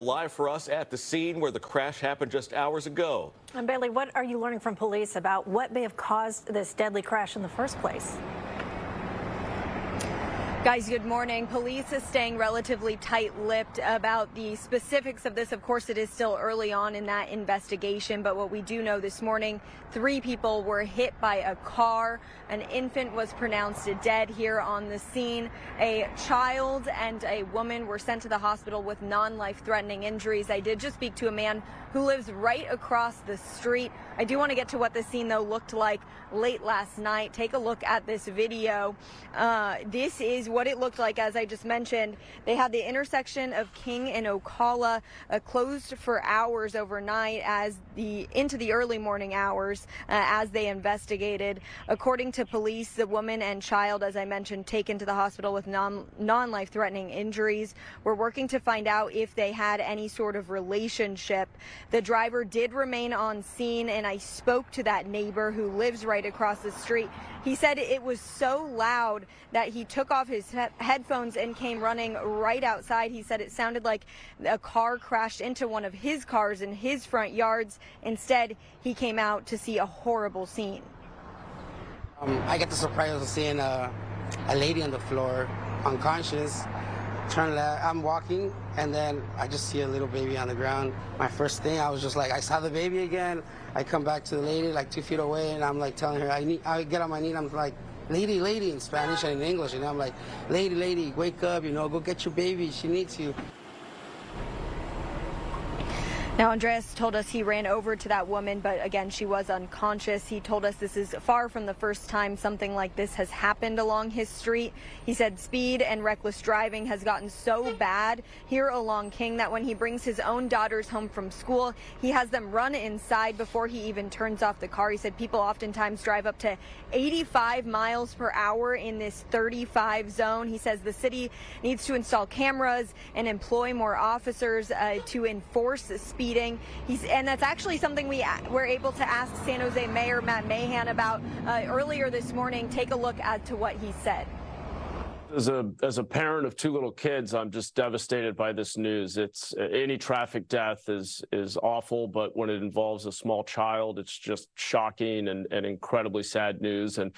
Live for us at the scene where the crash happened just hours ago. And Bailey, what are you learning from police about what may have caused this deadly crash in the first place? Guys, good morning. Police is staying relatively tight-lipped about the specifics of this. Of course, it is still early on in that investigation, but what we do know this morning, 3 people were hit by a car. An infant was pronounced dead here on the scene. A child and a woman were sent to the hospital with non-life-threatening injuries. I did just speak to a man who lives right across the street. I do want to get to what the scene, though, looked like late last night. Take a look at this video. This is what it looked like. As I just mentioned, they had the intersection of King and Ocala closed for hours overnight into the early morning hours as they investigated. According to police, the woman and child, as I mentioned, taken to the hospital with non-life-threatening injuries. We're working to find out if they had any sort of relationship. The driver did remain on scene, and I spoke to that neighbor who lives right across the street. He said it was so loud that he took off his headphones and came running right outside. He said it sounded like a car crashed into one of his cars in his front yards. Instead, he came out to see a horrible scene. I get the surprise of seeing a lady on the floor, unconscious. Turn left, I'm walking, and then I just see a little baby on the ground. My first thing, I was just like, I saw the baby again. I come back to the lady like 2 feet away, and I'm like telling her, I get on my knee, and I'm like, lady, lady, in Spanish and in English, and I'm like, lady, lady, wake up, go get your baby, she needs you. Now, Andreas told us he ran over to that woman, but again, she was unconscious. He told us this is far from the first time something like this has happened along his street. He said speed and reckless driving has gotten so bad here along King that when he brings his own daughters home from school, he has them run inside before he even turns off the car. He said people oftentimes drive up to 85 miles per hour in this 35 zone. He says the city needs to install cameras and employ more officers to enforce the speed. And that's actually something we were able to ask San Jose Mayor Matt Mahan about earlier this morning. Take a look to what he said. As a parent of 2 little kids, I'm just devastated by this news. It's any traffic death is awful, but when it involves a small child, it's just shocking and incredibly sad news. And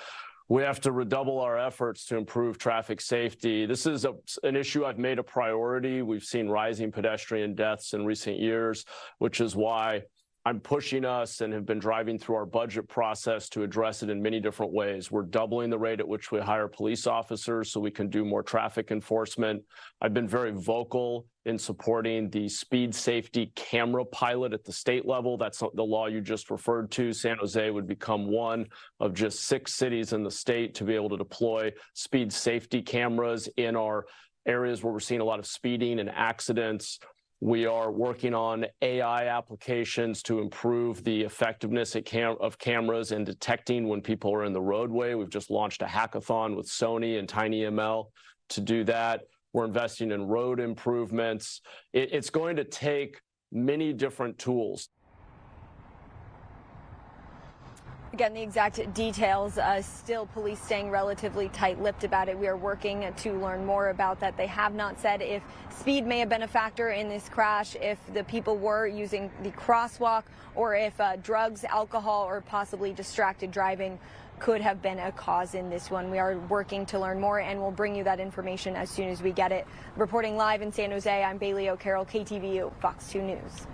we have to redouble our efforts to improve traffic safety. This is an issue I've made a priority. We've seen rising pedestrian deaths in recent years, which is why I'm pushing us and have been driving through our budget process to address it in many different ways. We're doubling the rate at which we hire police officers so we can do more traffic enforcement. I've been very vocal in supporting the speed safety camera pilot at the state level. That's the law you just referred to. San Jose would become one of just 6 cities in the state to be able to deploy speed safety cameras in our areas where we're seeing a lot of speeding and accidents. We are working on AI applications to improve the effectiveness of cameras in detecting when people are in the roadway. We've just launched a hackathon with Sony and TinyML to do that. We're investing in road improvements. It's going to take many different tools. Again, the exact details, still police staying relatively tight-lipped about it. We are working to learn more about that. They have not said if speed may have been a factor in this crash, if the people were using the crosswalk, or if drugs, alcohol, or possibly distracted driving could have been a cause in this one. We are working to learn more, and we'll bring you that information as soon as we get it. Reporting live in San Jose, I'm Bailey O'Carroll, KTVU, Fox 2 News.